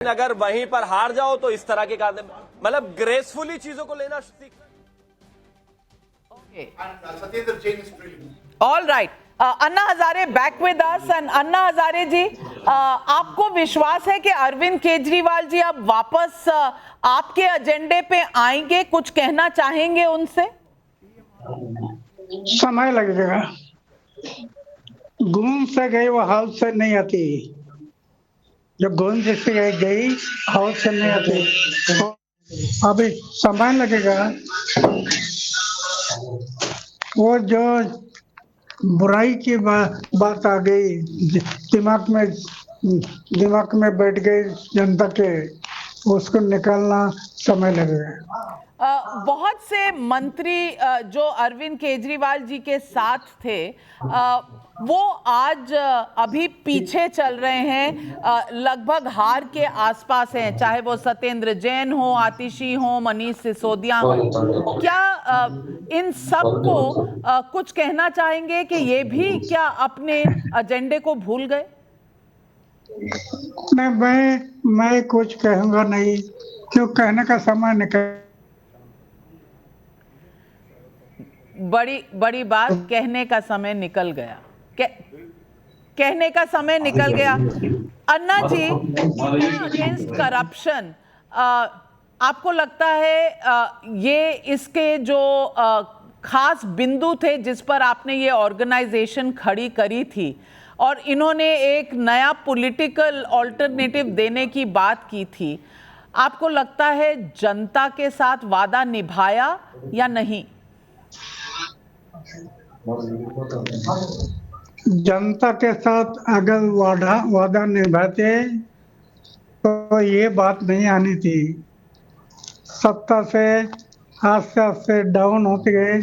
अगर वहीं पर हार जाओ तो इस तरह के कारण मतलब ग्रेसफुली चीजों को लेना सीख। Satyendra Jain is brilliant. All right. Anna Hazare back with us and Anna Hazare ji, आपको विश्वास है कि अरविंद केजरीवाल जी अब वापस आपके एजेंडे पे आएंगे, कुछ कहना चाहेंगे उनसे? समय लगेगा। घूम से गई वो हाउस से नहीं आती, जो घूम से गई हाउस से नहीं आती, तो अभी समय लगेगा। वो जो बुराई की बात आ गई दिमाग में बैठ गई जनता के, उसको निकालना समय लगेगा। बहुत से मंत्री जो अरविंद केजरीवाल जी के साथ थे, वो आज अभी पीछे चल रहे हैं, लगभग हार के आसपास हैं, चाहे वो सत्येंद्र जैन हो, आतिशी हो, मनीष सिसोदिया हो। क्या इन सब को कुछ कहना चाहेंगे कि ये भी क्या अपने एजेंडे को भूल गए? नहीं, मैं कुछ कहूंगा नहीं, क्यों कहने का समय निकल। बड़ी बात, कहने का समय निकल गया। कहने का समय निकल गया। अन्ना जी, अगेंस्ट करप्शन, आपको लगता है ये इसके जो खास बिंदु थे जिस पर आपने ये ऑर्गेनाइजेशन खड़ी करी थी और इन्होंने एक नया पॉलिटिकल ऑल्टरनेटिव देने की बात की थी, आपको लगता है जनता के साथ वादा निभाया या नहीं? जनता के साथ अगर वादा निभाते तो ये बात नहीं आनी थी। सत्ता से आस्ते आस्ते डाउन होते गए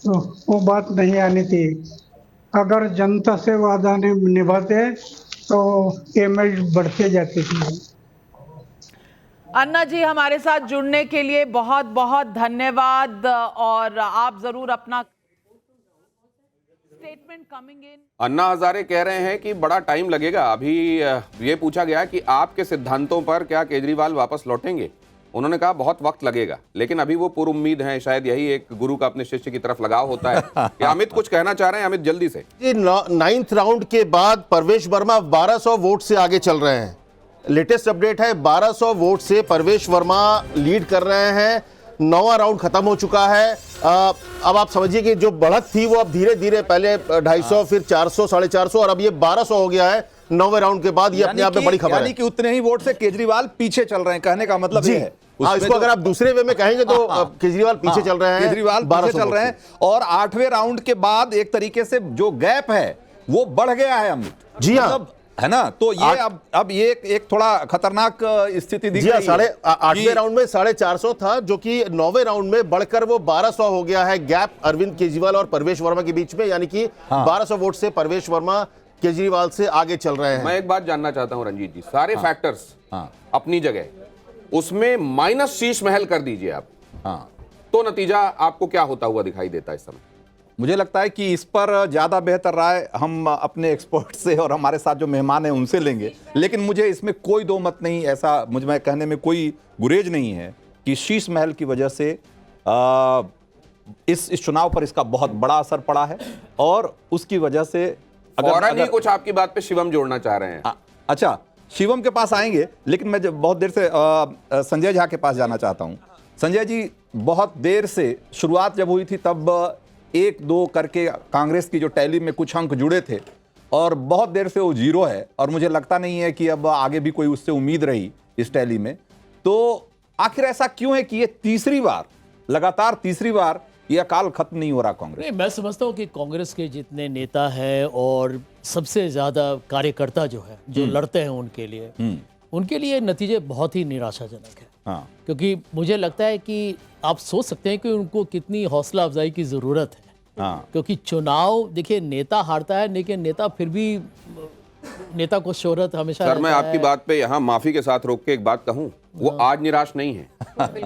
तो वो बात नहीं आनी थी। अगर जनता से वादा निभाते तो इमेज बढ़ते जाती थी। अन्ना जी, हमारे साथ जुड़ने के लिए बहुत बहुत धन्यवाद, और आप जरूर अपना statement coming in. Anna Hazare कह रहे हैं कि बड़ा टाइम लगेगा। अभी ये पूछा गया कि आपके सिद्धांतों पर क्या केजरीवाल वापस लौटेंगे, उन्होंने कहा बहुत वक्त लगेगा, लेकिन अभी वो पूरी उम्मीद है। शायद यही एक गुरु का अपने शिष्य की तरफ लगाव होता है। क्या अमित कुछ कहना चाह रहे हैं? अमित जल्दी से। 9th राउंड के बाद परवेश वर्मा 1200 वोट से आगे चल रहे हैं। लेटेस्ट अपडेट है, 1200 वोट से परवेश वर्मा लीड कर रहे हैं। 9वां राउंड खत्म हो चुका है। अब आप समझिए कि जो बढ़त थी वो अब धीरे धीरे, पहले 250, फिर 400, 450 और अब ये 1200 हो गया है 9वें राउंड के बाद। ये अपने आप में बड़ी खबर है। यानी कि उतने ही वोट से केजरीवाल पीछे चल रहे हैं, कहने का मतलब ये है। इसको अगर आप दूसरे वे में कहेंगे तो केजरीवाल पीछे चल रहे हैं, केजरीवाल पीछे चल रहे हैं। और 8वें राउंड के बाद एक तरीके से जो गैप है वो बढ़ गया है अमित जी, हाँ, है ना। तो ये अब ये एक थोड़ा खतरनाक स्थिति दिख रही है। 8वें राउंड में 450 था, जो कि 9वें राउंड में बढ़कर वो 1200 हो गया है। गैप अरविंद केजरीवाल और परवेश वर्मा के बीच में, यानी कि 1200 वोट से परवेश वर्मा केजरीवाल से आगे चल रहे हैं। मैं एक बात जानना चाहता हूं रंजीत जी, सारे फैक्टर्स अपनी जगह, उसमें माइनस शीश महल कर दीजिए आप, तो नतीजा आपको क्या होता हुआ दिखाई देता है इस समय? मुझे लगता है कि इस पर ज़्यादा बेहतर राय हम अपने एक्सपर्ट से और हमारे साथ जो मेहमान हैं उनसे लेंगे। लेकिन मुझे इसमें कोई दो मत नहीं, ऐसा मुझे कहने में कोई गुरेज नहीं है कि शीश महल की वजह से इस चुनाव पर इसका बहुत बड़ा असर पड़ा है। और उसकी वजह से अगर कुछ आपकी बात पे शिवम जोड़ना चाह रहे हैं। अच्छा, शिवम के पास आएंगे, लेकिन मैं बहुत देर से संजय झा के पास जाना चाहता हूँ। संजय जी, बहुत देर से शुरुआत जब हुई थी तब 1-2 करके कांग्रेस की जो टैली में कुछ अंक जुड़े थे और बहुत देर से वो 0 है, और मुझे लगता नहीं है कि अब आगे भी कोई उससे उम्मीद रही इस टैली में। तो आखिर ऐसा क्यों है कि ये तीसरी बार, लगातार तीसरी बार ये अकाल खत्म नहीं हो रहा कांग्रेस? नहीं, मैं समझता हूँ कि कांग्रेस के जितने नेता हैं और सबसे ज्यादा कार्यकर्ता जो है, जो लड़ते हैं उनके लिए नतीजे बहुत ही निराशाजनक है। क्योंकि मुझे लगता है कि आप सोच सकते हैं कि उनको कितनी हौसला अफजाई की जरूरत है। क्योंकि चुनाव, देखिए, नेता हारता है लेकिन नेता फिर भी नेता को शोहरत हमेशा सर मैं रहता आपकी है। बात पे यहाँ माफी के साथ रोक के एक बात कहूं, वो आज निराश नहीं है,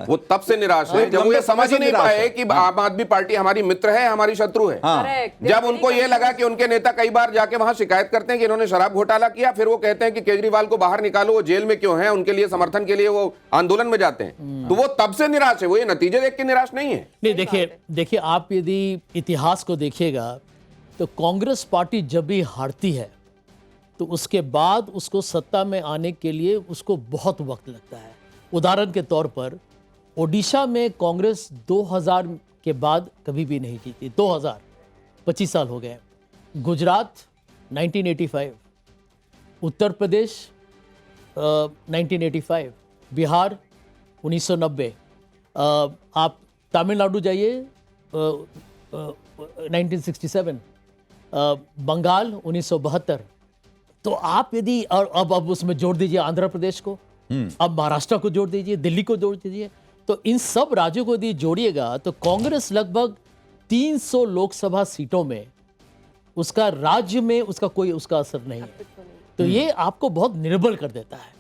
वो तब से निराश है जब वो ये समझ ही नहीं पाए कि आम आदमी पार्टी हमारी मित्र है, हमारी शत्रु है। जब उनको ये लगा कि उनके नेता कई बार जाके वहां शिकायत करते हैं कि इन्होंने शराब घोटाला किया, फिर वो कहते हैं कि केजरीवाल को बाहर निकालो, वो जेल में क्यों है, उनके लिए समर्थन के लिए वो आंदोलन में जाते हैं, तो वो तब से निराश है, वो ये नतीजे देख के निराश नहीं है। नहीं, देखिए आप यदि इतिहास को देखिएगा तो कांग्रेस पार्टी जब भी हारती है तो उसके बाद उसको सत्ता में आने के लिए उसको बहुत वक्त लगता है। उदाहरण के तौर पर ओडिशा में कांग्रेस 2000 के बाद कभी भी नहीं जीती, 2000 25 साल हो गए। गुजरात 1985, उत्तर प्रदेश 1985, बिहार 1990, आप तमिलनाडु जाइए 1967, बंगाल 1972। तो आप यदि और अब उसमें जोड़ दीजिए आंध्र प्रदेश को, अब महाराष्ट्र को जोड़ दीजिए, दिल्ली को जोड़ दीजिए, तो इन सब राज्यों को यदि जोड़िएगा तो कांग्रेस लगभग 300 लोकसभा सीटों में उसका राज्य में उसका कोई उसका असर नहीं है। तो ये आपको बहुत निर्बल कर देता है।